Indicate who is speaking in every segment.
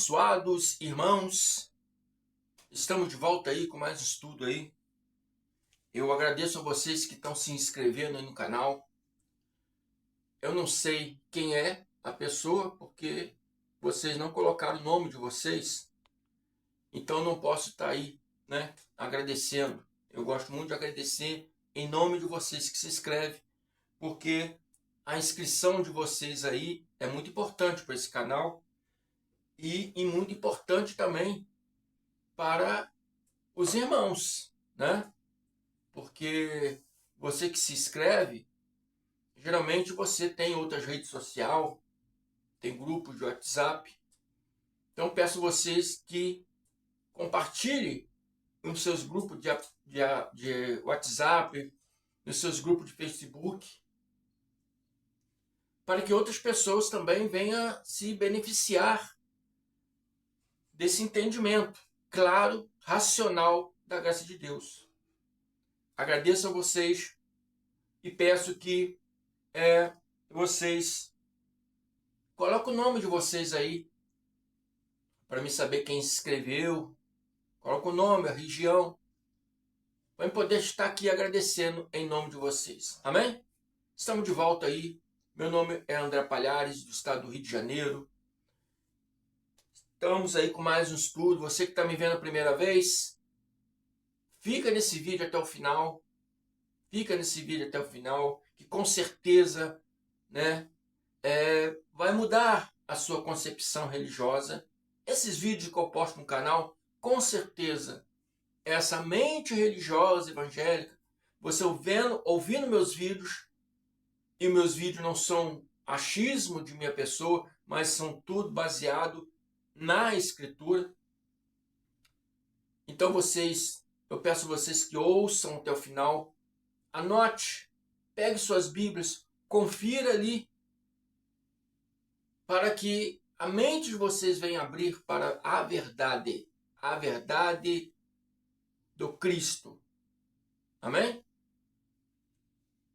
Speaker 1: Abençoados irmãos, estamos de volta aí com mais estudo aí. Eu agradeço a vocês que estão se inscrevendo aí no canal. Eu não sei quem é a pessoa, porque vocês não colocaram o nome de vocês. Então eu não posso estar aí, né, agradecendo. Eu gosto muito de agradecer em nome de vocês que se inscrevem, porque a inscrição de vocês aí é muito importante para esse canal e muito importante também para os irmãos, né? Porque você que se inscreve, geralmente você tem outras redes sociais, tem grupos de WhatsApp. Então peço a vocês que compartilhem nos seus grupos de WhatsApp, nos seus grupos de Facebook, para que outras pessoas também venham se beneficiar desse entendimento claro, racional da graça de Deus. Agradeço a vocês e peço que vocês coloquem o nome de vocês aí para me saber quem se inscreveu. Coloca o nome, a região, para eu poder estar aqui agradecendo em nome de vocês. Amém? Estamos de volta aí. Meu nome é André Palhares, do estado do Rio de Janeiro. Estamos aí com mais um estudo. Você que está me vendo a primeira vez, fica nesse vídeo até o final. Fica nesse vídeo até o final, que com certeza, né, vai mudar a sua concepção religiosa. Esses vídeos que eu posto no canal, com certeza, essa mente religiosa evangélica, você ouvindo meus vídeos, e meus vídeos não são achismo de minha pessoa, mas são tudo baseado na Escritura. Então eu peço a vocês que ouçam até o final, anote, pegue suas Bíblias, confira ali, para que a mente de vocês venha abrir para a verdade do Cristo. Amém?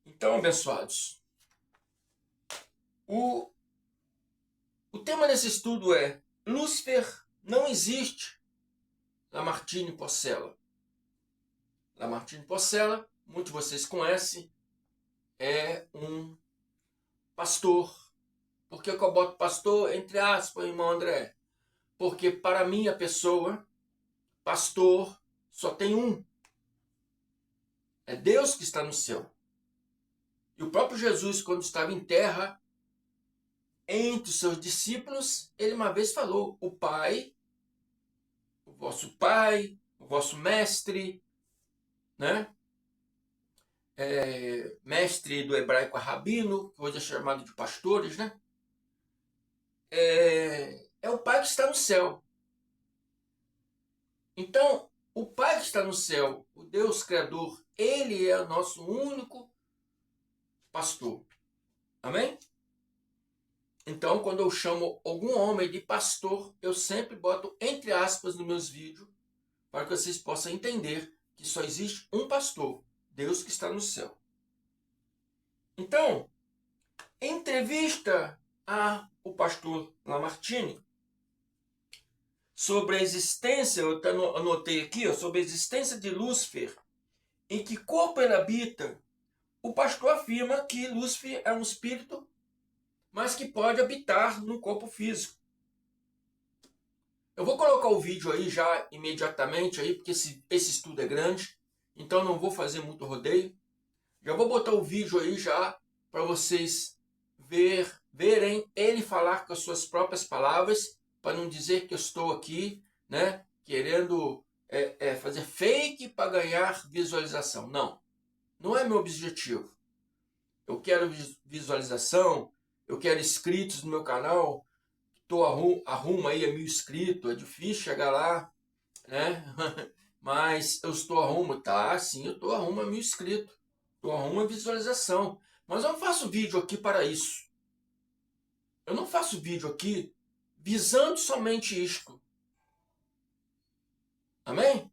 Speaker 1: Então, abençoados, o tema desse estudo é: Lúcifer não existe. Lamartine Porcela. Lamartine Porcela, muitos de vocês conhecem, é um pastor. Por que eu boto pastor entre aspas, irmão André? Porque para mim a pessoa, pastor, só tem um. É Deus que está no céu. E o próprio Jesus, quando estava em terra, entre os seus discípulos, ele uma vez falou: o Pai, o vosso mestre, né? Mestre do hebraico rabino, que hoje é chamado de pastores, né? É o Pai que está no céu. Então, o Pai que está no céu, o Deus Criador, ele é o nosso único pastor. Amém? Então, quando eu chamo algum homem de pastor, eu sempre boto entre aspas nos meus vídeos, para que vocês possam entender que só existe um pastor, Deus que está no céu. Então, entrevista o pastor Lamartine sobre a existência, eu anotei aqui, sobre a existência de Lúcifer, em que corpo ele habita. O pastor afirma que Lúcifer é um espírito, mas que pode habitar no corpo físico. Eu vou colocar o vídeo aí já imediatamente, aí, porque esse estudo é grande, então não vou fazer muito rodeio. Já vou botar o vídeo aí já para vocês verem ele falar com as suas próprias palavras, para não dizer que eu estou aqui, né, querendo fazer fake para ganhar visualização. Não, não é meu objetivo. Eu quero visualização, eu quero inscritos no meu canal. Arrumo aí a 1000 inscritos, é difícil chegar lá, né? Mas eu estou arrumo, tá? Sim, eu estou arrumo a 1000 inscritos, estou arrumo a visualização. Mas eu não faço vídeo aqui para isso. Eu não faço vídeo aqui visando somente isto. Amém?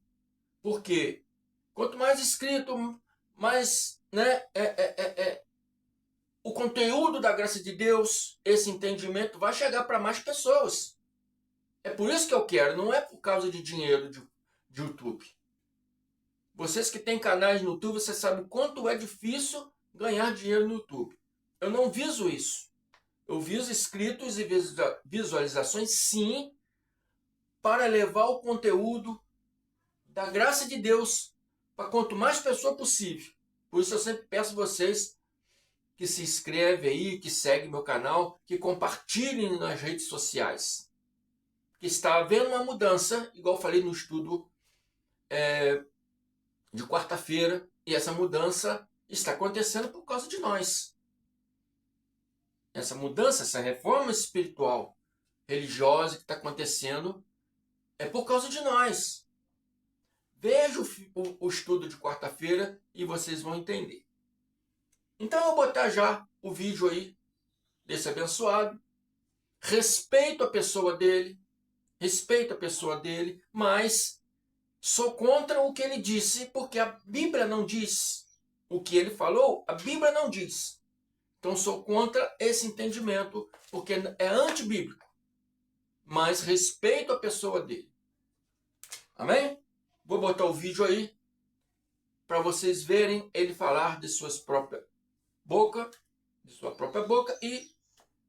Speaker 1: Porque quanto mais inscrito, mais, né, o conteúdo da graça de Deus, esse entendimento vai chegar para mais pessoas. É por isso que eu quero, não é por causa de dinheiro de YouTube. Vocês que têm canais no YouTube, você sabe o quanto é difícil ganhar dinheiro no YouTube. Eu não viso isso. Eu viso inscritos e visualizações, sim, para levar o conteúdo da graça de Deus para quanto mais pessoa possível. Por isso eu sempre peço a vocês que se inscrevem aí, que seguem meu canal, que compartilhem nas redes sociais. Que está havendo uma mudança, igual eu falei no estudo de quarta-feira, e essa mudança está acontecendo por causa de nós. Essa mudança, essa reforma espiritual, religiosa que está acontecendo é por causa de nós. Veja o estudo de quarta-feira e vocês vão entender. Então eu vou botar já o vídeo aí desse abençoado. Respeito a pessoa dele, mas sou contra o que ele disse, porque a Bíblia não diz. O que ele falou, a Bíblia não diz. Então sou contra esse entendimento, porque é antibíblico. Mas respeito a pessoa dele. Amém? Vou botar o vídeo aí para vocês verem ele falar de sua própria boca e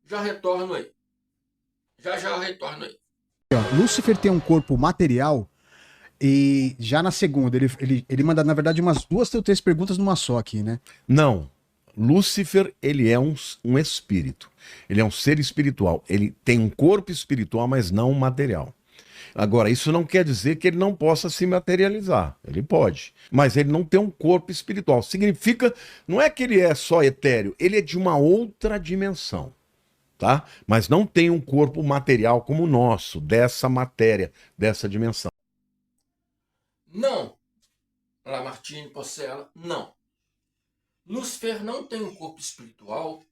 Speaker 1: já retorno aí. Já retorno aí.
Speaker 2: Lúcifer tem um corpo material e já na segunda, ele manda, na verdade, umas 2 ou 3 perguntas numa só aqui, né?
Speaker 3: Não. Lúcifer, ele é um espírito. Ele é um ser espiritual. Ele tem um corpo espiritual, mas não um material. Agora, isso não quer dizer que ele não possa se materializar. Ele pode. Mas ele não tem um corpo espiritual. Significa, não é que ele é só etéreo, ele é de uma outra dimensão. Tá? Mas não tem um corpo material como o nosso, dessa matéria, dessa dimensão.
Speaker 1: Não, Lamartine, Porcela, não. Lúcifer não tem um corpo espiritual.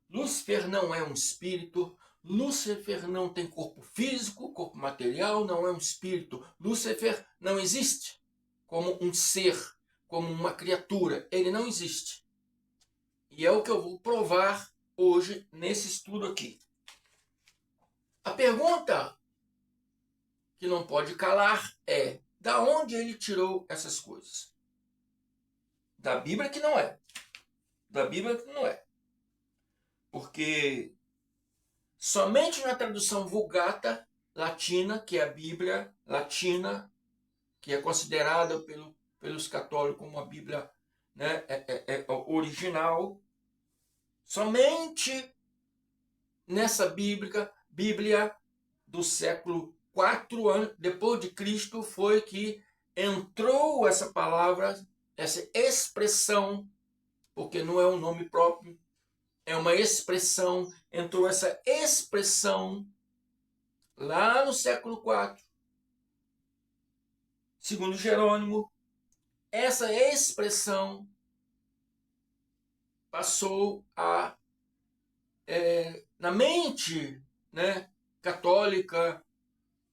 Speaker 1: Lúcifer não é um espírito. Lúcifer não tem corpo físico, corpo material, não é um espírito. Lúcifer não existe como um ser, como uma criatura. Ele não existe. E é o que eu vou provar hoje nesse estudo aqui. A pergunta que não pode calar é: da onde ele tirou essas coisas? Da Bíblia que não é. Da Bíblia que não é. Porque somente na tradução Vulgata latina, que é a Bíblia latina, que é considerada pelos católicos como a Bíblia, né, original, somente nessa Bíblia do século 4 anos depois de Cristo foi que entrou essa palavra, essa expressão, porque não é um nome próprio, é uma expressão, entrou essa expressão lá no século 4, segundo Jerônimo. Essa expressão passou na mente, né, católica,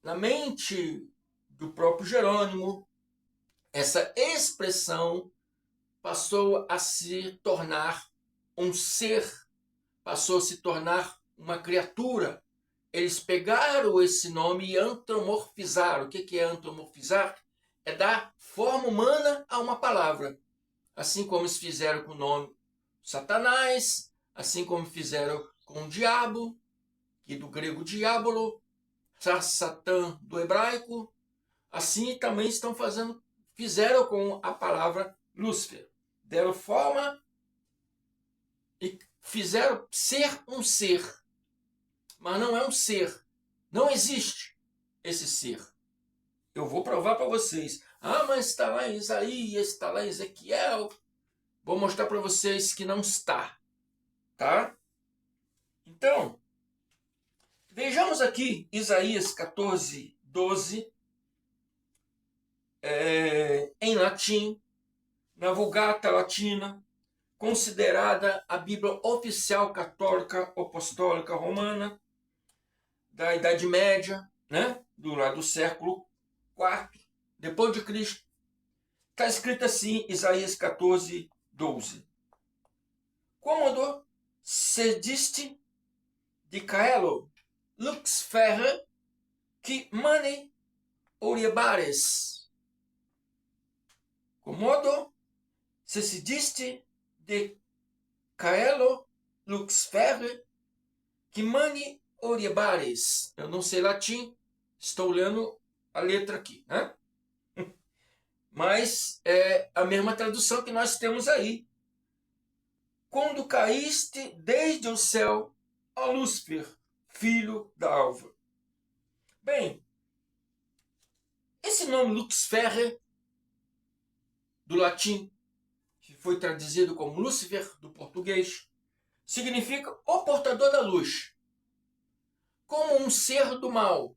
Speaker 1: na mente do próprio Jerônimo, essa expressão passou a se tornar um ser, passou a se tornar uma criatura. Eles pegaram esse nome e antropomorfizaram. O que é antropomorfizar? É dar forma humana a uma palavra. Assim como eles fizeram com o nome Satanás, assim como fizeram com o diabo, que do grego diabolo, Satã do hebraico, assim também fizeram com a palavra Lúcifer. Deram forma e fizeram ser um ser. Mas não é um ser. Não existe esse ser. Eu vou provar para vocês. Ah, mas está lá em Isaías, está lá em Ezequiel. Vou mostrar para vocês que não está. Tá? Então, vejamos aqui Isaías 14, 12. Em latim, na Vulgata Latina, considerada a Bíblia oficial católica apostólica romana da Idade Média, né? do século 4 depois de Cristo. Está escrito assim, Isaías 14, 12. Quando sediste de caelo lux ferre que mani oriebares. Comodo, se si diste de caelo luxferre, que mani oriebares. Eu não sei latim, estou lendo a letra aqui, né? Mas é a mesma tradução que nós temos aí. Quando caíste desde o céu, ó Lúcifer, filho da alva. Bem, esse nome Luxferre, do latim, que foi traduzido como Lúcifer, do português, significa o portador da luz. Como um ser do mal,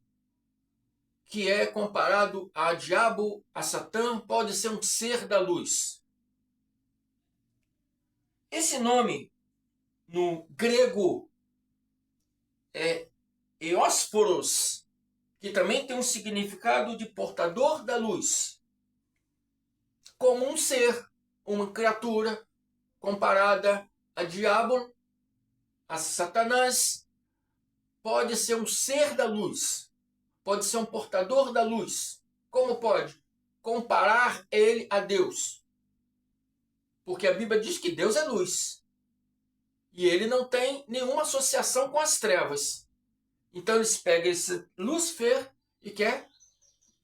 Speaker 1: que é comparado a diabo, a Satã, pode ser um ser da luz. Esse nome, no grego, é Eósforos, que também tem um significado de portador da luz. Como um ser, uma criatura, comparada a diabo, a Satanás, pode ser um ser da luz, pode ser um portador da luz. Como pode? Comparar ele a Deus. Porque a Bíblia diz que Deus é luz. E ele não tem nenhuma associação com as trevas. Então eles pegam esse Lúcifer e quer,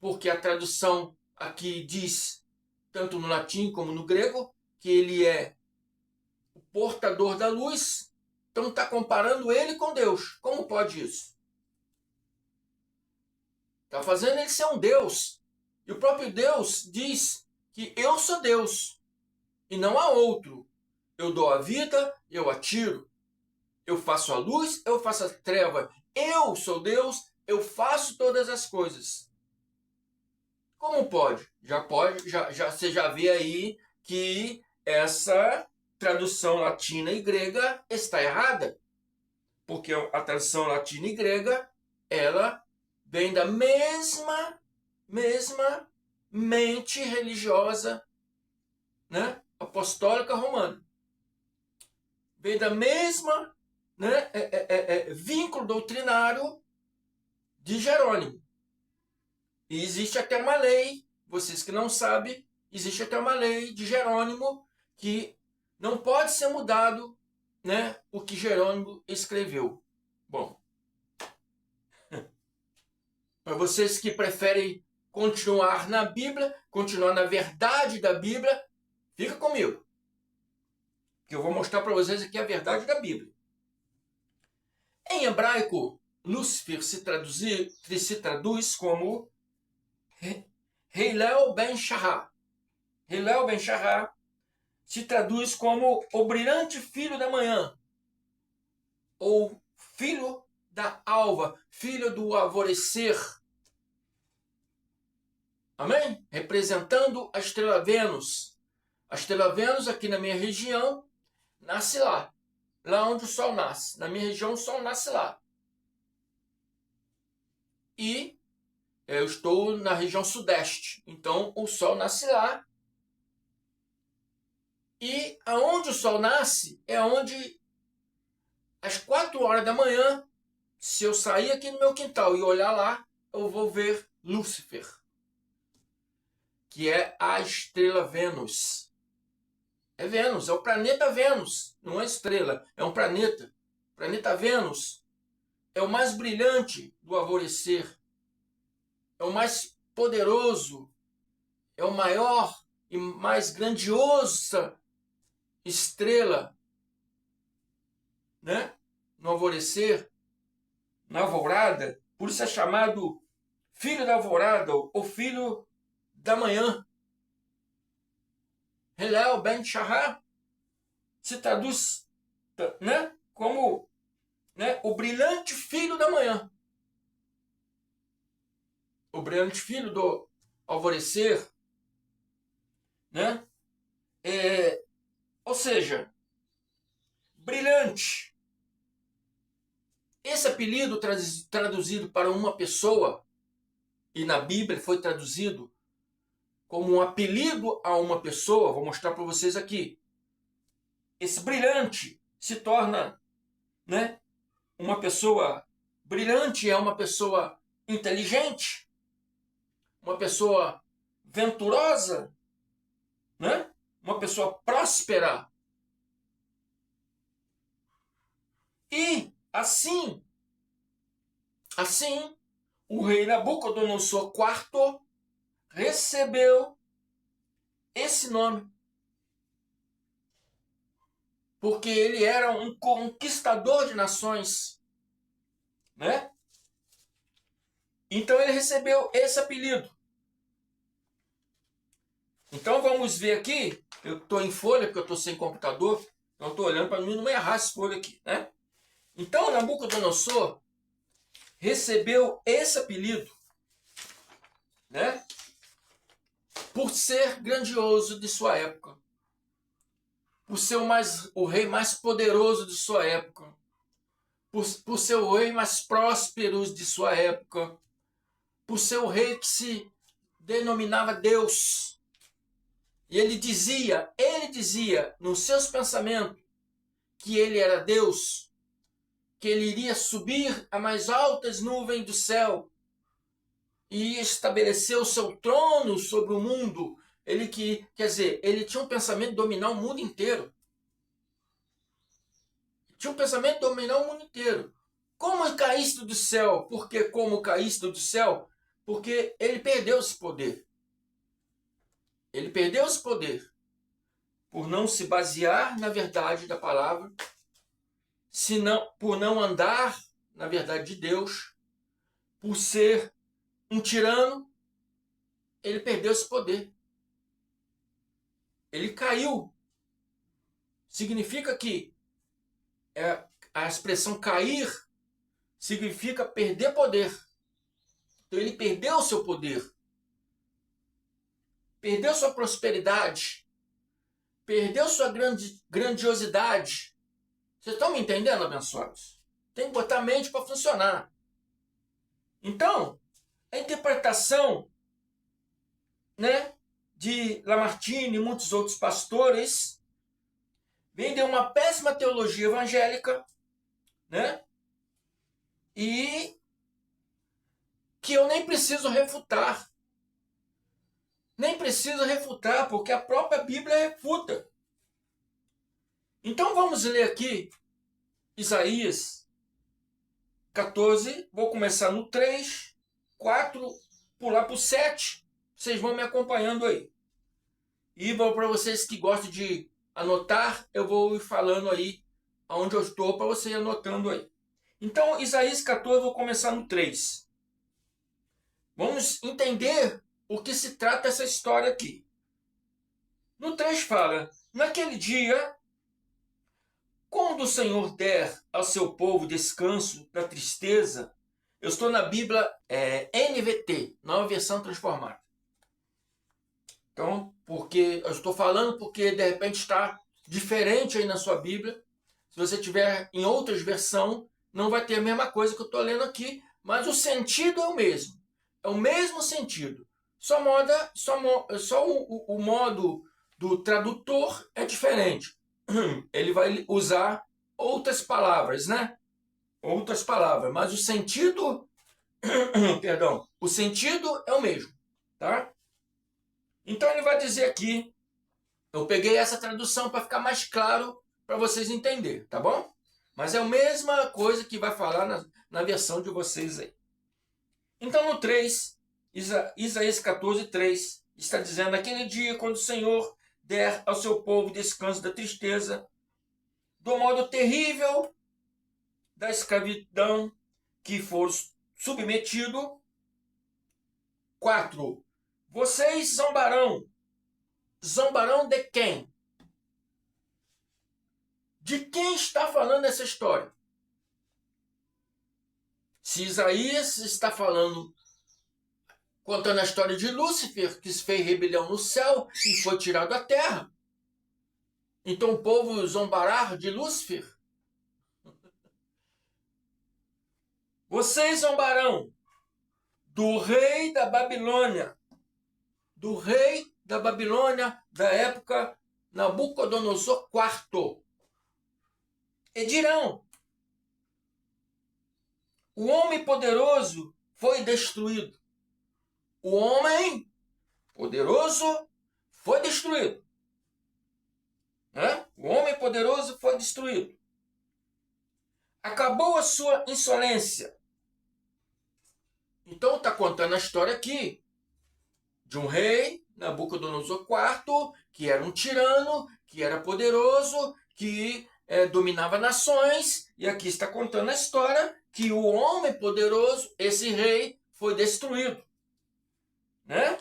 Speaker 1: porque a tradução aqui diz, tanto no latim como no grego, que ele é o portador da luz. Então está comparando ele com Deus. Como pode isso? Está fazendo ele ser um Deus. E o próprio Deus diz que eu sou Deus. E não há outro. Eu dou a vida, eu atiro. Eu faço a luz, eu faço a treva. Eu sou Deus, eu faço todas as coisas. Como pode? Você já vê aí que essa tradução latina e grega está errada. Porque a tradução latina e grega, ela vem da mesma mente religiosa, né, apostólica romana. Vem da mesma, né, vínculo doutrinário de Jerônimo. E existe até uma lei, vocês que não sabem, existe até uma lei de Jerônimo que não pode ser mudado, né, o que Jerônimo escreveu. Bom, para vocês que preferem continuar na Bíblia, continuar na verdade da Bíblia, fica comigo, que eu vou mostrar para vocês aqui a verdade da Bíblia. Em hebraico, Lúcifer se traduz como Hillel ben Shahar. Hillel ben Shahar se traduz como o brilhante filho da manhã, ou filho da alva, filho do alvorecer. Amém? Representando a estrela Vênus. A estrela Vênus, aqui na minha região, nasce lá. Lá onde o Sol nasce. Na minha região, o Sol nasce lá. E eu estou na região sudeste. Então, o Sol nasce lá. E aonde o Sol nasce é onde, às 4 horas da manhã, se eu sair aqui no meu quintal e olhar lá, eu vou ver Lúcifer, que é a estrela Vênus. É Vênus, é o planeta Vênus, não é estrela, é um planeta. O planeta Vênus é o mais brilhante do alvorecer, é o mais poderoso, é o maior e mais grandiosa estrela, né? No alvorecer, na alvorada. Por isso é chamado filho da alvorada, ou filho da manhã. Hillel ben Shahar se traduz, né, como, né, o brilhante filho da manhã. O brilhante filho do alvorecer, né? Ou seja, brilhante. Esse apelido traduzido para uma pessoa, e na Bíblia foi traduzido como um apelido a uma pessoa, vou mostrar para vocês aqui. Esse brilhante se torna, né, uma pessoa brilhante, é uma pessoa inteligente, uma pessoa venturosa, né? Uma pessoa próspera. E assim, o rei Nabucodonosor IV recebeu esse nome, porque ele era um conquistador de nações, né? Então ele recebeu esse apelido. Então vamos ver aqui, eu estou em folha, porque eu estou sem computador, então estou olhando para mim não errar essa folha aqui, né? Então Nabucodonosor recebeu esse apelido, né? Por ser grandioso de sua época, por ser o rei mais poderoso de sua época, por ser o rei mais próspero de sua época, por ser o rei que se denominava Deus. E ele dizia nos seus pensamentos que ele era Deus, que ele iria subir a mais altas nuvens do céu e estabelecer o seu trono sobre o mundo. Ele tinha um pensamento de dominar o mundo inteiro. Tinha um pensamento de dominar o mundo inteiro. Como caíste do céu? Por que como caíste do céu? Porque ele perdeu esse poder. Ele perdeu esse poder por não se basear na verdade da palavra, por não andar na verdade de Deus, por ser um tirano, ele perdeu esse poder. Ele caiu. Significa que a expressão cair significa perder poder. Então ele perdeu o seu poder. Perdeu sua prosperidade. Perdeu sua grandiosidade. Vocês estão me entendendo, abençoados? Tem que botar a mente para funcionar. Então, a interpretação, né, de Lamartine e muitos outros pastores vem de uma péssima teologia evangélica, né, e que eu nem preciso refutar. Nem preciso refutar, porque a própria Bíblia refuta. Então vamos ler aqui Isaías 14, vou começar no 3, 4, pular para o 7. Vocês vão me acompanhando aí. E para vocês que gostam de anotar, eu vou ir falando aí onde eu estou para você ir anotando aí. Então, Isaías 14, vou começar no 3. Vamos entender o que se trata essa história aqui. No 3 fala: naquele dia, quando o Senhor der ao seu povo descanso da tristeza. Eu estou na Bíblia NVT, Nova Versão Transformada. Então, porque eu estou falando porque de repente está diferente aí na sua Bíblia. Se você tiver em outras versões, não vai ter a mesma coisa que eu estou lendo aqui, mas o sentido é o mesmo. É o mesmo sentido. Só o modo do tradutor é diferente. Ele vai usar outras palavras, né? Outras palavras, mas o sentido, perdão, o sentido é o mesmo, tá? Então ele vai dizer aqui, eu peguei essa tradução para ficar mais claro para vocês entenderem, tá bom? Mas é a mesma coisa que vai falar na versão de vocês aí. Então no 3, Isaías 14, 3, está dizendo: aquele dia quando o Senhor der ao seu povo descanso da tristeza, do modo terrível da escravidão que for submetido. 4. Vocês zombarão. Zombarão de quem? De quem está falando essa história? Se Isaías está falando, contando a história de Lúcifer, que fez rebelião no céu e foi tirado da terra, então o povo zombará de Lúcifer? Vocês zombarão do rei da Babilônia, da época Nabucodonosor IV. E dirão: o homem poderoso foi destruído. O homem poderoso foi destruído. Né? O homem poderoso foi destruído. Acabou a sua insolência. Então está contando a história aqui de um rei, Nabucodonosor IV, que era um tirano, que era poderoso, que dominava nações. E aqui está contando a história que o homem poderoso, esse rei, foi destruído. Né?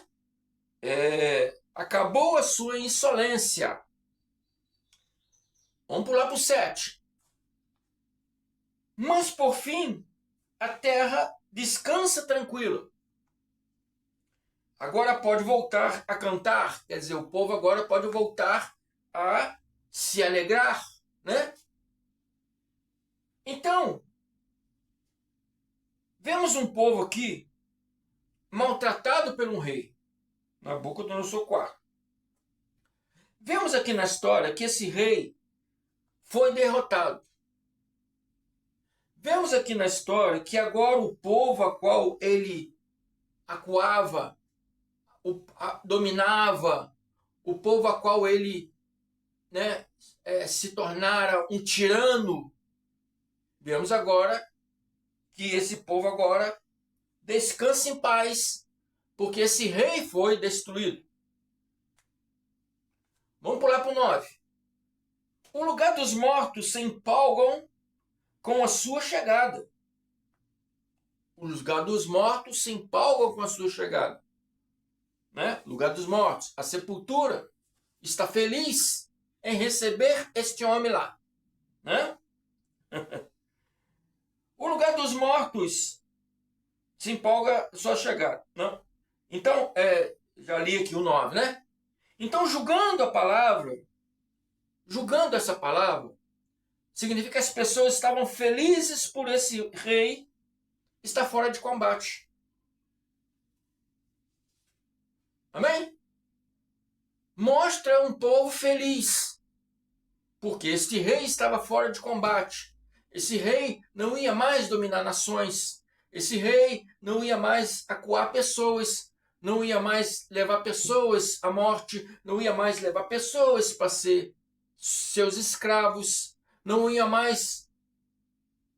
Speaker 1: Acabou a sua insolência. Vamos pular para o 7. Mas por fim, a terra descansa tranquila. Agora pode voltar a cantar, quer dizer, o povo agora pode voltar a se alegrar, né? Então, vemos um povo aqui maltratado por um rei, Nabucodonosor IV. Vemos aqui na história que esse rei foi derrotado. Vemos aqui na história que agora o povo a qual ele acuava, dominava, o povo a qual ele se tornara um tirano, vemos agora que esse povo agora descansa em paz, porque esse rei foi destruído. Vamos pular para o 9. O lugar dos mortos se empolgam com a sua chegada. O lugar dos mortos se empolgam com a sua chegada. Né? Lugar dos mortos, a sepultura, está feliz em receber este homem lá. Né? O lugar dos mortos se empolga com a sua chegada. Né? Então, já li aqui o 9, né? Então, julgando essa palavra, significa que as pessoas estavam felizes por esse rei estar fora de combate. Amém? Mostra um povo feliz, porque este rei estava fora de combate. Esse rei não ia mais dominar nações. Esse rei não ia mais acuar pessoas, não ia mais levar pessoas à morte, não ia mais levar pessoas para ser seus escravos, não ia mais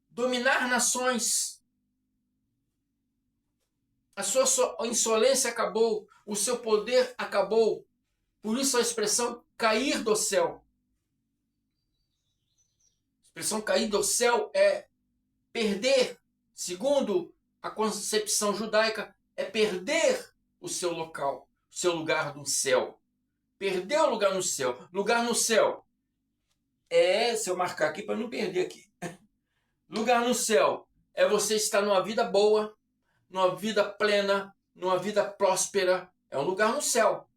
Speaker 1: dominar nações. A sua insolência acabou, o seu poder acabou. Por isso a expressão cair do céu. A expressão cair do céu é perder, segundo a concepção judaica, é perder o seu local, o seu lugar no céu. Perder o lugar no céu. Lugar no céu se eu marcar aqui para não perder aqui. Lugar no céu é você estar numa vida boa, numa vida plena, numa vida próspera. É um lugar no céu.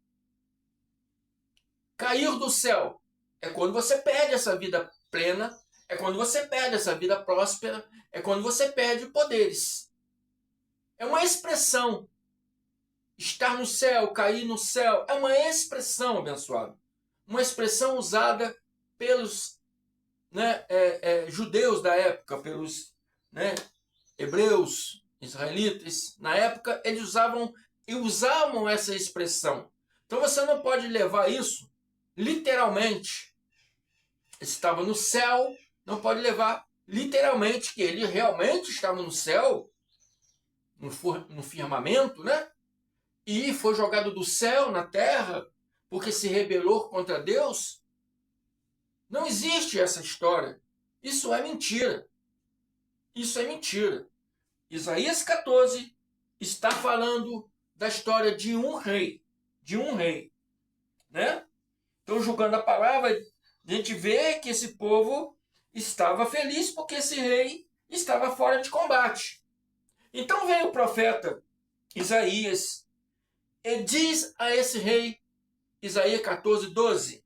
Speaker 1: Cair do céu é quando você perde essa vida plena, é quando você perde essa vida próspera, é quando você perde poderes. É uma expressão. Estar no céu, cair no céu, é uma expressão, abençoado. Uma expressão usada pelos judeus da época, pelos hebreus, israelitas. Na época, eles usavam essa expressão. Então você não pode levar isso literalmente. Estava no céu, não pode levar literalmente que ele realmente estava no céu, no firmamento, né? E foi jogado do céu na terra porque se rebelou contra Deus. Não existe essa história. Isso é mentira. Isso é mentira. Isaías 14 está falando da história de um rei. De um rei. Né? Então, julgando a palavra, a gente vê que esse povo estava feliz porque esse rei estava fora de combate. Então vem o profeta Isaías e diz a esse rei, Isaías 14, 12,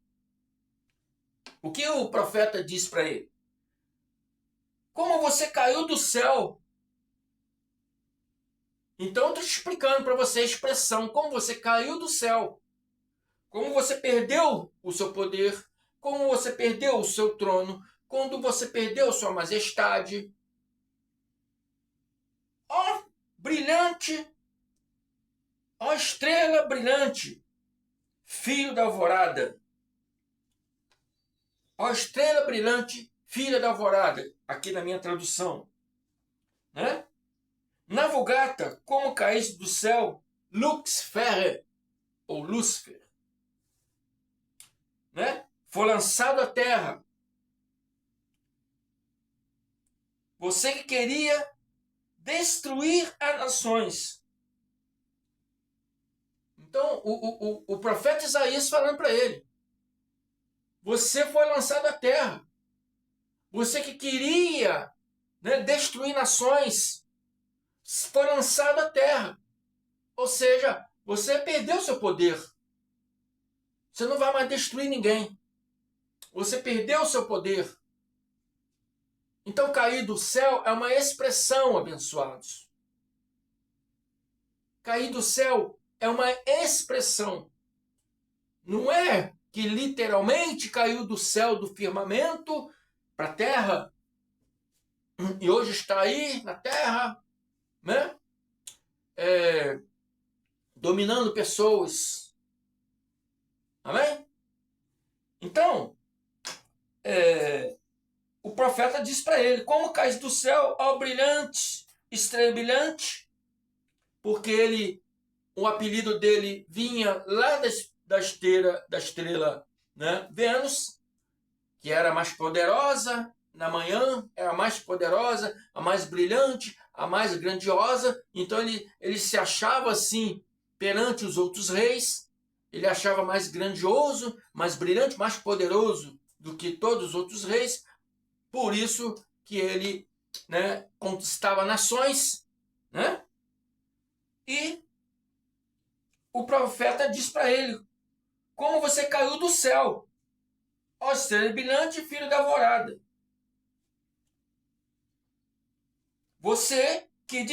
Speaker 1: o que o profeta diz para ele? Como você caiu do céu. Então eu estou te explicando para você a expressão, como você caiu do céu. Como você perdeu o seu poder, como você perdeu o seu trono, quando você perdeu sua majestade. brilhante, ó estrela brilhante, filho da alvorada. Ó estrela brilhante, filha da alvorada. Aqui na minha tradução. Né? Na Vulgata, como caíste do céu, lux ferre, ou Lúcifer. Né? Foi lançado à terra. Você que queria destruir as nações. Então, o profeta Isaías falando para ele, você foi lançado à terra. Você que queria, né, destruir nações, foi lançado à terra. Ou seja, você perdeu seu poder. Você não vai mais destruir ninguém. Você perdeu seu poder. Então, cair do céu é uma expressão, abençoados. Cair do céu é uma expressão. Não é que literalmente caiu do céu, do firmamento, para a terra, e hoje está aí na terra, né? Dominando pessoas. Amém? Então, o profeta diz para ele, como cais do céu ao brilhante, estrela brilhante, porque o apelido dele vinha lá da estrela, né? Vênus, que era a mais poderosa na manhã, era a mais poderosa, a mais brilhante, a mais grandiosa. Então ele se achava assim perante os outros reis, ele achava mais grandioso, mais brilhante, mais poderoso do que todos os outros reis. Por isso que ele, né, conquistava nações, né? E o profeta diz para ele, como você caiu do céu, ó estrela brilhante, filho da alvorada. Você que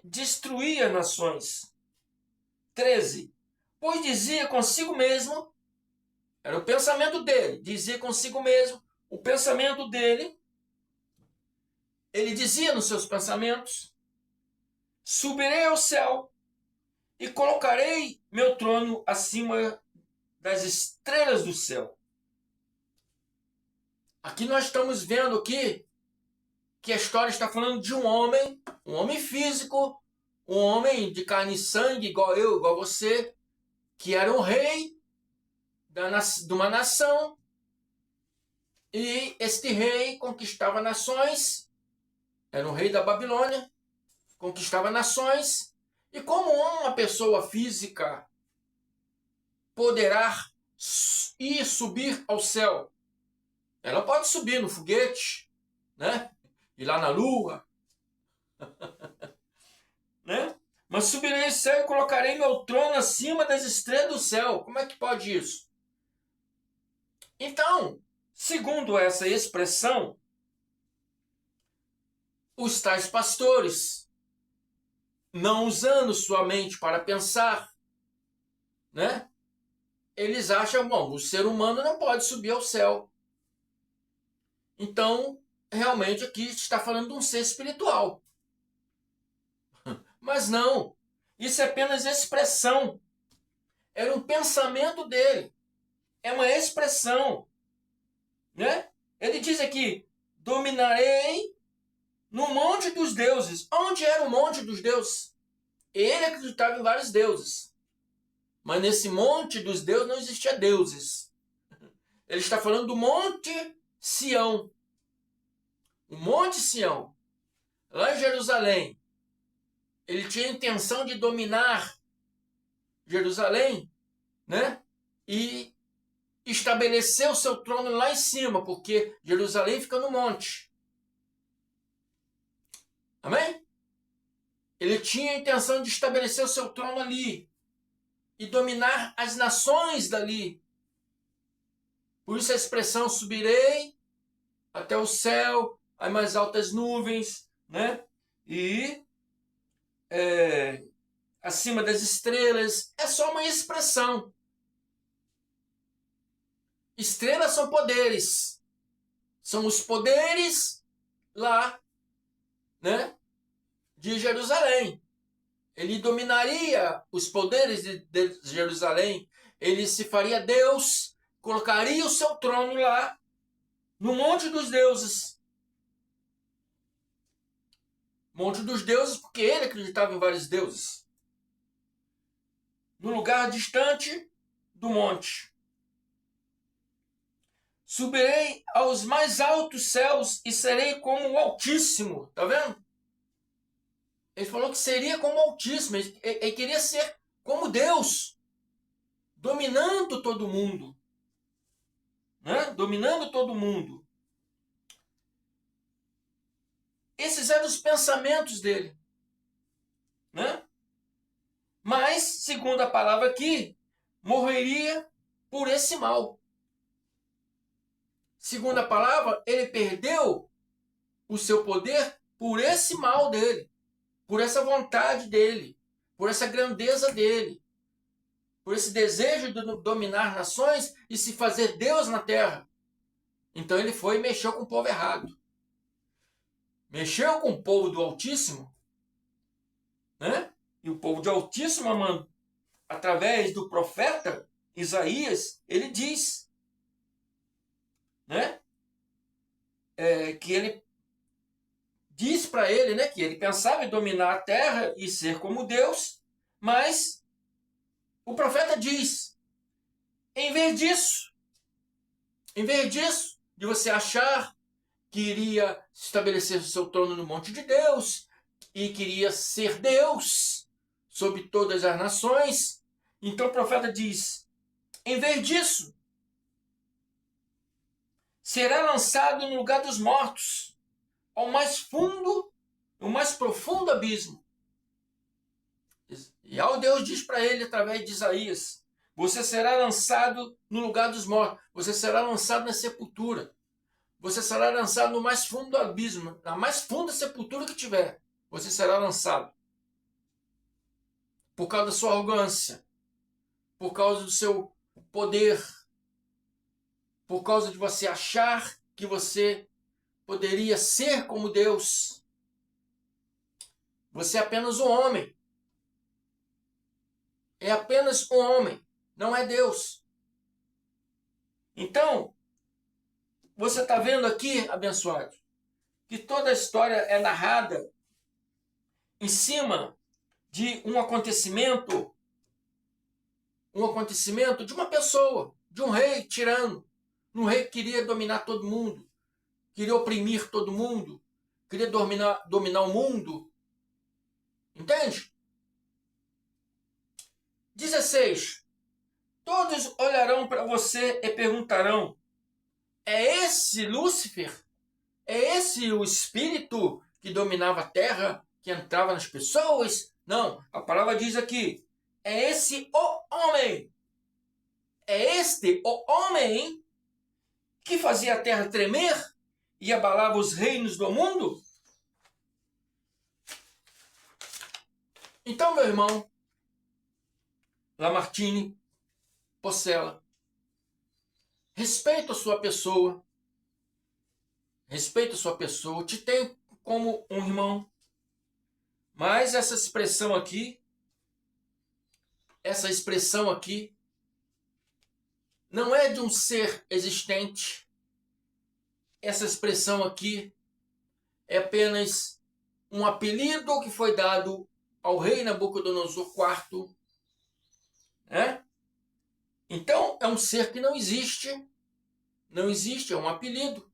Speaker 1: destruía nações. 13. Pois dizia consigo mesmo, era o pensamento dele, dizia consigo mesmo, o pensamento dele, ele dizia nos seus pensamentos, subirei ao céu e colocarei meu trono acima das estrelas do céu. Aqui nós estamos vendo aqui que a história está falando de um homem físico, um homem de carne e sangue, igual eu, igual você, que era um rei de uma nação, e este rei conquistava nações, era um rei da Babilônia, conquistava nações, e como uma pessoa física poderá ir subir ao céu? Ela pode subir no foguete, né? Ir lá na lua, né? Mas subirei ao céu e colocarei meu trono acima das estrelas do céu. Como é que pode isso? Então, segundo essa expressão, os tais pastores, não usando sua mente para pensar, né? Eles acham, bom, o ser humano não pode subir ao céu. Então, realmente aqui está falando de um ser espiritual. Mas não, isso é apenas expressão. Era um pensamento dele. É uma expressão. Né? Ele diz aqui, dominarei no monte dos deuses. Onde era o monte dos deuses? Ele acreditava em vários deuses. Mas nesse monte dos deuses não existia deuses. Ele está falando do Monte Sião. O Monte Sião, lá em Jerusalém. Ele tinha a intenção de dominar Jerusalém, né? E estabelecer o seu trono lá em cima, porque Jerusalém fica no monte. Amém? Ele tinha a intenção de estabelecer o seu trono ali e dominar as nações dali. Por isso a expressão subirei até o céu, as mais altas nuvens, né? E acima das estrelas, é só uma expressão. Estrelas são poderes. São os poderes lá, né, de Jerusalém. Ele dominaria os poderes de Jerusalém. Ele se faria Deus, colocaria o seu trono lá, no Monte dos Deuses. Monte dos Deuses, porque ele acreditava em vários deuses. No lugar distante do monte. Subirei aos mais altos céus e serei como o Altíssimo. Tá vendo? Ele falou que seria como o Altíssimo. Ele queria ser como Deus. Dominando todo mundo. Né? Dominando todo mundo. Esses eram os pensamentos dele. Né? Mas, segundo a palavra aqui, morreria por esse mal. Segundo a palavra, ele perdeu o seu poder por esse mal dele, por essa vontade dele, por essa grandeza dele, por esse desejo de dominar nações e se fazer Deus na terra. Então ele foi e mexeu com o povo errado. Mexeu com o povo do Altíssimo, né? E o povo do Altíssimo, mano, através do profeta Isaías, ele diz, né? Que ele diz para ele, né, que ele pensava em dominar a terra e ser como Deus, mas o profeta diz, em vez disso, de você achar que iria estabelecer o seu trono no monte de Deus e queria ser Deus sobre todas as nações, então o profeta diz, em vez disso, será lançado no lugar dos mortos, ao mais fundo, o mais profundo abismo. E ao Deus diz para ele, através de Isaías, você será lançado no lugar dos mortos, você será lançado na sepultura, você será lançado no mais fundo do abismo, na mais funda sepultura que tiver, você será lançado. Por causa da sua arrogância, por causa do seu poder, por causa de você achar que você poderia ser como Deus. Você é apenas um homem. É apenas um homem, não é Deus. Então, você está vendo aqui, abençoado, que toda a história é narrada em cima de um acontecimento de uma pessoa, de um rei tirano, um rei que queria dominar todo mundo, queria oprimir todo mundo, queria dominar o mundo. Entende? 16. Todos olharão para você e perguntarão, é esse Lúcifer? É esse o espírito que dominava a terra, que entrava nas pessoas? Não, a palavra diz aqui, é esse o homem. É este o homem que fazia a terra tremer e abalava os reinos do mundo? Então, meu irmão, Lamartine, Porcela, respeito a sua pessoa, te tenho como um irmão, mas essa expressão aqui não é de um ser existente. Essa expressão aqui é apenas um apelido que foi dado ao rei Nabucodonosor IV, né? Então, é um ser que não existe, é um apelido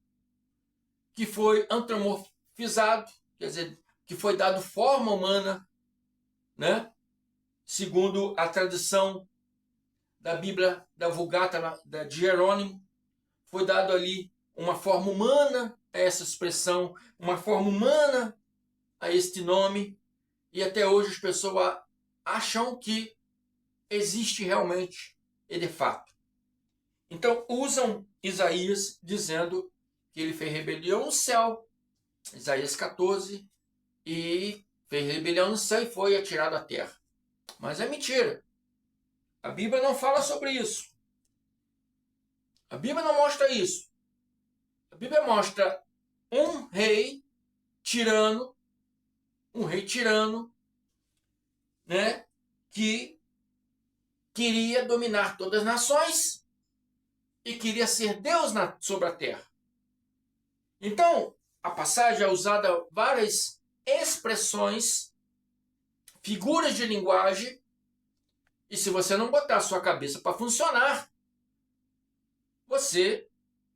Speaker 1: que foi antropomorfizado, quer dizer, que foi dado forma humana, né? Segundo a tradição da Bíblia, da Vulgata de Jerônimo, foi dado ali uma forma humana a essa expressão, uma forma humana a este nome, e até hoje as pessoas acham que existe realmente e de fato. Então usam Isaías dizendo que ele fez rebelião no céu, Isaías 14, e fez rebelião no céu e foi atirado à terra. Mas é mentira. A Bíblia não fala sobre isso. A Bíblia não mostra isso. A Bíblia mostra um rei tirano, né, que queria dominar todas as nações e queria ser Deus sobre a terra. Então, a passagem é usada várias expressões, figuras de linguagem, e se você não botar a sua cabeça para funcionar, você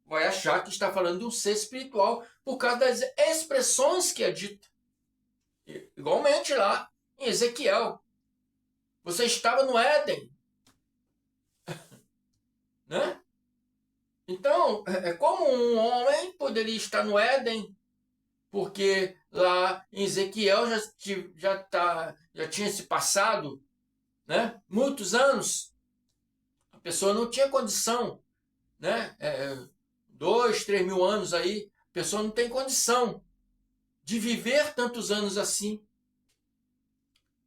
Speaker 1: vai achar que está falando de um ser espiritual por causa das expressões que é dita. Igualmente lá em Ezequiel. Você estava no Éden. Né? Então, como um homem poderia estar no Éden? Porque lá em Ezequiel já tinha se passado, né, muitos anos. A pessoa não tinha condição, né? 2, 3 mil anos aí, a pessoa não tem condição de viver tantos anos assim.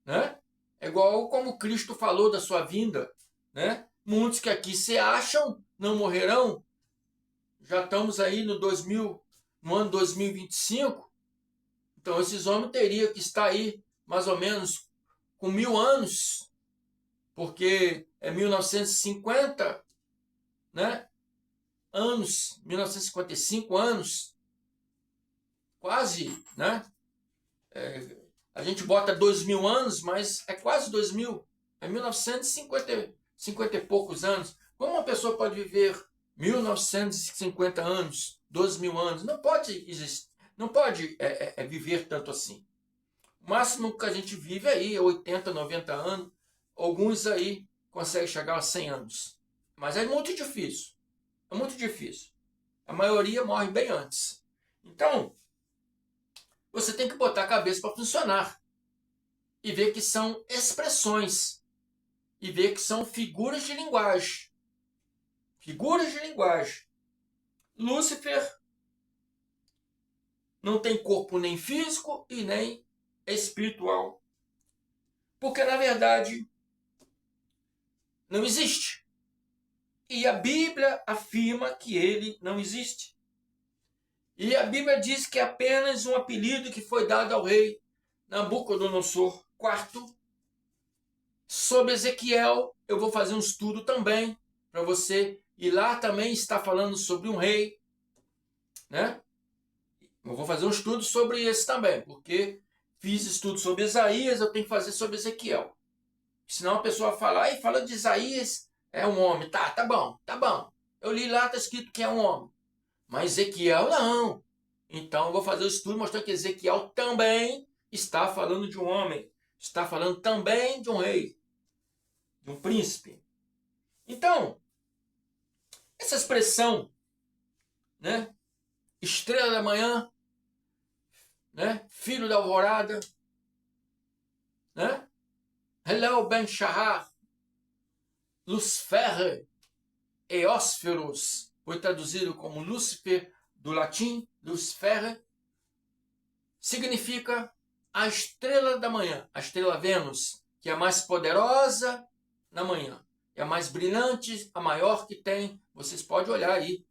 Speaker 1: Né? É igual como Cristo falou da sua vinda. Né? Muitos que aqui se acham não morrerão. Já estamos aí no ano 2025. Então esses homens teriam que estar aí mais ou menos com 1000 anos, porque é 1950, né? 1955 anos, quase, né? A gente bota 2000 anos, mas é quase 2000, é 1950 50 e poucos anos. Como uma pessoa pode viver 1950 anos, 2000 anos? Não pode existir, não pode viver tanto assim. O máximo que a gente vive aí é 80, 90 anos. Alguns aí conseguem chegar a 100 anos. Mas é muito difícil. É muito difícil. A maioria morre bem antes. Então, você tem que botar a cabeça para funcionar. E ver que são expressões. E ver que são figuras de linguagem. Figuras de linguagem. Lúcifer não tem corpo nem físico e nem espiritual. Porque, na verdade, não existe. E a Bíblia afirma que ele não existe. E a Bíblia diz que é apenas um apelido que foi dado ao rei Nabucodonosor IV. Sobre Ezequiel, eu vou fazer um estudo também para você. E lá também está falando sobre um rei. Né? Eu vou fazer um estudo sobre esse também, porque fiz estudo sobre Isaías, eu tenho que fazer sobre Ezequiel. Senão a pessoa fala, e fala de Isaías, é um homem. Tá bom, tá bom. Eu li lá, está escrito que é um homem. Mas Ezequiel não. Então eu vou fazer o estudo mostrando que Ezequiel também está falando de um homem. Está falando também de um rei. De um príncipe. Então, essa expressão, né? Estrela da manhã, né? Filho da alvorada, né? Helel ben Shahar, Lucifer, Eósferos, foi traduzido como Lúcifer, do latim, Lucifer, significa a estrela da manhã, a estrela Vênus, que é a mais poderosa na manhã, é a mais brilhante, a maior que tem. Vocês podem olhar aí,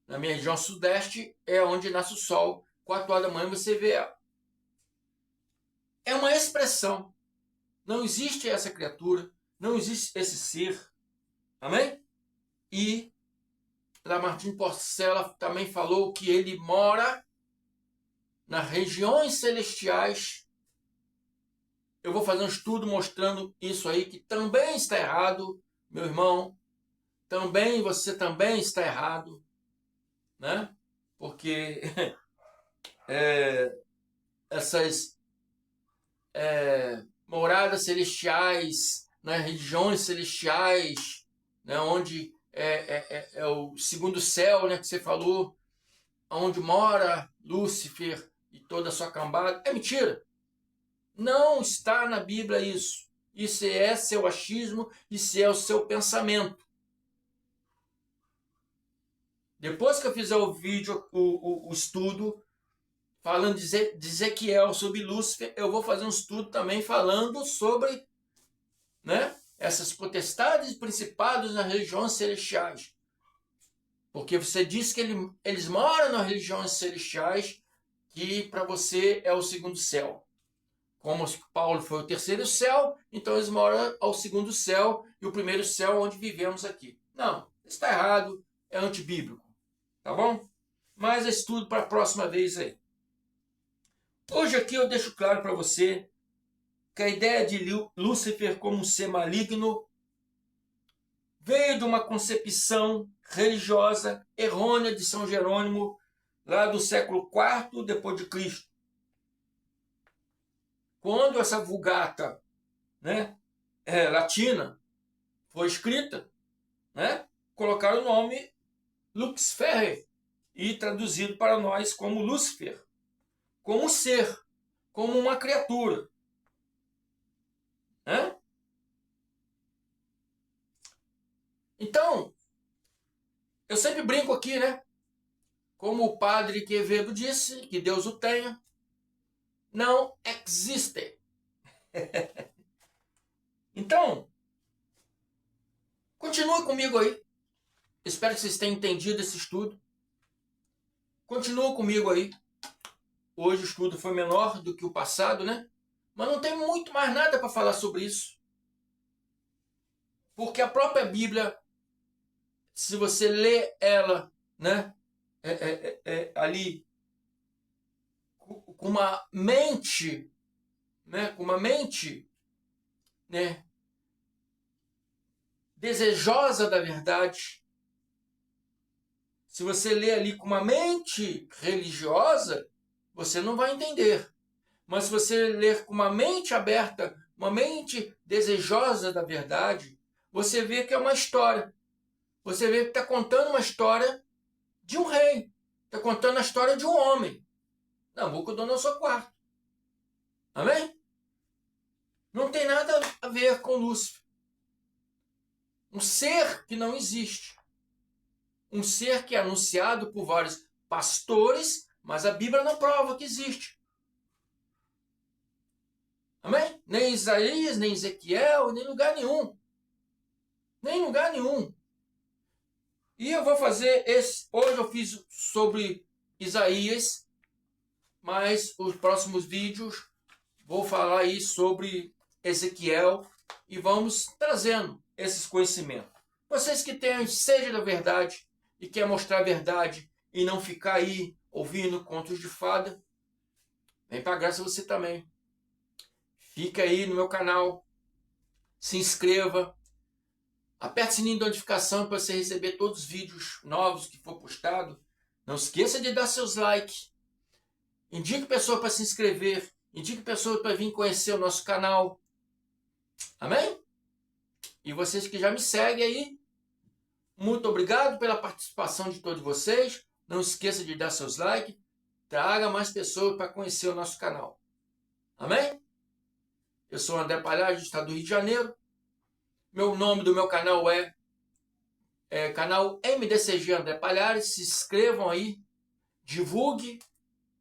Speaker 1: na minha região sudeste, é onde nasce o sol, 4 horas da manhã você vê ela. É uma expressão, não existe essa criatura, não existe esse ser, amém? E Lamartine Porcela também falou que ele mora nas regiões celestiais. Eu vou fazer um estudo mostrando isso aí, que também está errado, meu irmão. Você também está errado, né? Porque essas moradas celestiais, nas regiões celestiais, né, onde é o segundo céu, né, que você falou, onde mora Lúcifer e toda a sua cambada, é mentira. Não está na Bíblia isso. Isso é seu achismo, isso é o seu pensamento. Depois que eu fizer o vídeo, o estudo, falando de Ezequiel sobre Lúcifer, eu vou fazer um estudo também falando sobre, né, essas potestades e principados nas regiões celestiais. Porque você disse que eles moram nas regiões celestiais, que para você é o segundo céu. como Paulo foi o terceiro céu, então eles moram ao segundo céu e o primeiro céu onde vivemos aqui. Não, está errado, é antibíblico, tá bom? Mas é estudo para a próxima vez aí. Hoje aqui eu deixo claro para você que a ideia de Lúcifer como um ser maligno veio de uma concepção religiosa errônea de São Jerônimo, lá do século IV depois de Cristo. Quando essa Vulgata, né, latina foi escrita, né, colocaram o nome Lucifer e traduzido para nós como Lúcifer, como um ser, como uma criatura. Né? Então, eu sempre brinco aqui, né? Como o padre Quevedo disse, que Deus o tenha, não existe. Então, continue comigo aí. Espero que vocês tenham entendido esse estudo. Continue comigo aí. Hoje o estudo foi menor do que o passado, né? Mas não tem muito mais nada para falar sobre isso. Porque a própria Bíblia, se você lê ela, né, ali com uma mente, né, né, desejosa da verdade, se você lê ali com uma mente religiosa, você não vai entender. Mas se você ler com uma mente aberta, uma mente desejosa da verdade, você vê que é uma história. Você vê que está contando uma história de um rei. Está contando a história de um homem. Nabucodonosor IV. Amém? Não tem nada a ver com Lúcifer. Um ser que não existe. Um ser que é anunciado por vários pastores, mas a Bíblia não prova que existe. Amém? Nem Isaías, nem Ezequiel, nem lugar nenhum. Nem lugar nenhum. E eu vou fazer esse... Hoje eu fiz sobre Isaías, mas os próximos vídeos vou falar aí sobre Ezequiel e vamos trazendo esses conhecimentos. Vocês que têm sede da verdade e querem mostrar a verdade e não ficar aí ouvindo contos de fada, vem para a graça você também. Fica aí no meu canal, se inscreva, aperte o sininho de notificação para você receber todos os vídeos novos que for postado. Não esqueça de dar seus likes, indique pessoa para se inscrever, indique pessoa para vir conhecer o nosso canal. Amém? E vocês que já me seguem aí, muito obrigado pela participação de todos vocês. Não esqueça de dar seus likes, traga mais pessoas para conhecer o nosso canal. Amém? Eu sou o André Palhares, do estado do Rio de Janeiro. Meu nome do meu canal é canal MDCG André Palhares. Se inscrevam aí, divulgue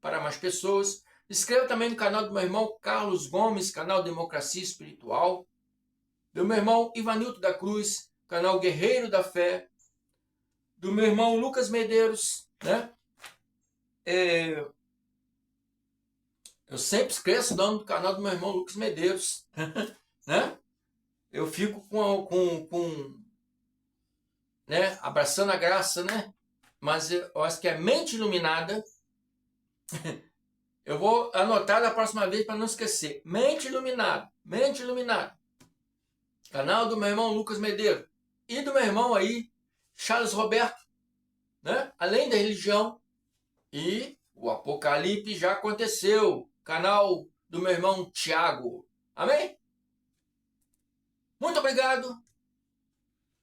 Speaker 1: para mais pessoas. Se inscreva também no canal do meu irmão Carlos Gomes, canal Democracia Espiritual. Do meu irmão Ivanildo da Cruz, canal Guerreiro da Fé. Do meu irmão Lucas Medeiros, né? Eu sempre esqueço o nome do canal do meu irmão Lucas Medeiros, né? Eu fico né, abraçando a graça, né? Mas eu acho que é Mente Iluminada. Eu vou anotar da próxima vez para não esquecer. Mente Iluminada, Mente Iluminada. Canal do meu irmão Lucas Medeiros e do meu irmão aí, Charles Roberto, né? Além da religião e o Apocalipse já aconteceu. Canal do meu irmão Tiago. Amém? Muito obrigado.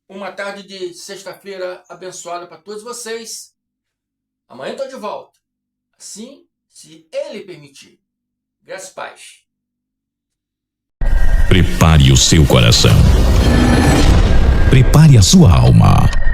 Speaker 1: Uma tarde de sexta-feira abençoada para todos vocês. Amanhã estou de volta. Assim, se Ele permitir. Graças e paz.
Speaker 4: Prepare o seu coração. Prepare a sua alma.